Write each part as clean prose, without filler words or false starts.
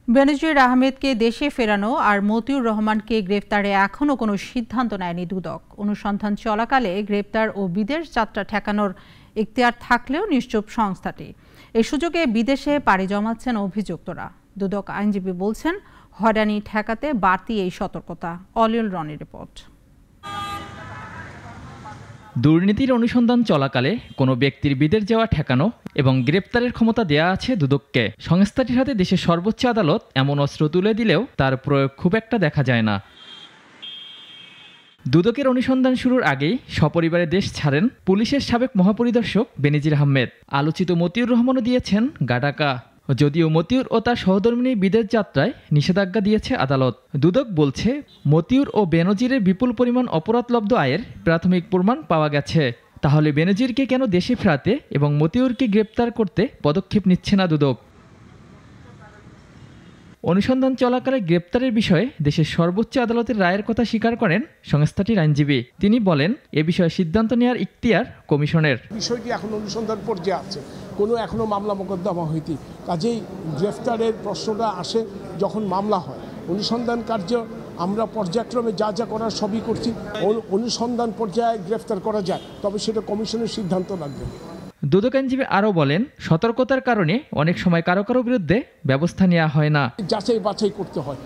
বেনজির আহমেদকে দেশে ফেরানো আর মতিউর রহমানকে গ্রেফতারে এখনও কোনো সিদ্ধান্ত নেয়নি দুদক। অনুসন্ধান চলাকালে গ্রেপ্তার ও বিদেশ যাত্রা ঠেকানোর এখতিয়ার থাকলেও নিশ্চুপ সংস্থাটি। এই সুযোগে বিদেশে পাড়ি জমাচ্ছেন অভিযুক্তরা। দুদক আইনজীবী বলছেন, হয়রানি ঠেকাতে বাড়তি এই সতর্কতা। অলিউল রনির রিপোর্ট। দুর্নীতির অনুসন্ধান চলাকালে কোনো ব্যক্তির বিদেশ যাওয়া ঠেকানো এবং গ্রেপ্তারের ক্ষমতা দেয়া আছে দুদককে। সংস্থাটির হাতে দেশের সর্বোচ্চ আদালত এমন অস্ত্র তুলে দিলেও তার প্রয়োগ খুব একটা দেখা যায় না। দুদকের অনুসন্ধান শুরুর আগেই সপরিবারে দেশ ছাড়েন পুলিশের সাবেক মহাপরিদর্শক বেনজির আহমেদ। আলোচিত মতিউর রহমানও দিয়েছেন গাডাকা। যদিও মতিউর ও তার সহধর্মিণী বিদেশ যাত্রায় নিষেধাজ্ঞা দিয়েছে আদালত। দুদক বলছে, মতিউর ও বেনজিরের বিপুল পরিমাণ অপরাধলব্ধ আয়ের প্রাথমিক প্রমাণ পাওয়া গেছে। তাহলে বেনজিরকে কেন দেশে ফেরাতে এবং মতিউরকে গ্রেপ্তার করতে পদক্ষেপ নিচ্ছে না দুদক? অনুসন্ধান চলাকালে গ্রেপ্তারের বিষয়ে দেশের সর্বোচ্চ আদালতের রায়ের কথা স্বীকার করেন সংস্থাটির আইনজীবী। তিনি বলেন, এ বিষয়ে সিদ্ধান্ত নেওয়ার ইখতিয়ার কমিশনের। বিষয়টি এখন অনুসন্ধান পর্যায়ে আছে, কোনো এখনো মামলা মোকদ্দমা হয়নি। কাজেই গ্রেফতারের প্রশ্নটা আসে যখন মামলা হয়। অনুসন্ধান কার্য আমরা পর্যায়ক্রমে যা যা করার সবই করছি। অনুসন্ধান পর্যায়ে গ্রেফতার করা যায়, তবে সেটা কমিশনের সিদ্ধান্ত লাগবে। দুদক আইনজীবী আরও বলেন, সতর্কতার কারণে অনেক সময় কারো কারো বিরুদ্ধে ব্যবস্থা নেওয়া হয় না। যাচাই বাছাই করতে হয়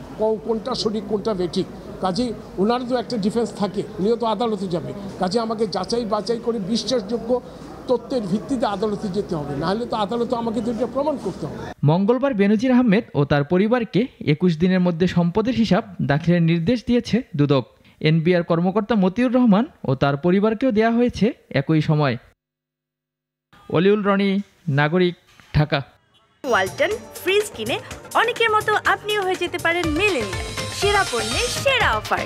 কোনটা সঠিক কোনটা বেঠিক। কাজেই ওনার তো একটা ডিফেন্স থাকে, উনিও তো আদালতে যাবে। কাজে আমাকে যাচাই বাছাই করে বিশ্বাসযোগ্য তথ্যের ভিত্তিতে আদালতে যেতে হবে, নাহলে তো আদালতে আমাকে তো এটা প্রমাণ করতে হবে। মঙ্গলবার বেনজির আহমেদ ও তার পরিবারকে 21 দিনের মধ্যে সম্পদের হিসাব দাখিলের নির্দেশ দিয়েছে দুদক। এনবিআর কর্মকর্তা মতিউর রহমান ও তার পরিবারকেও দেয়া হয়েছে একই সময়। অলিউল রনি, নাগরিক, ঢাকা। ওয়ালটন ফ্রিজ কিনে অনেকের মতো আপনিও হয়ে যেতে পারেন মিলেনিয়াল। সেরা পণ্যের সেরা অফার।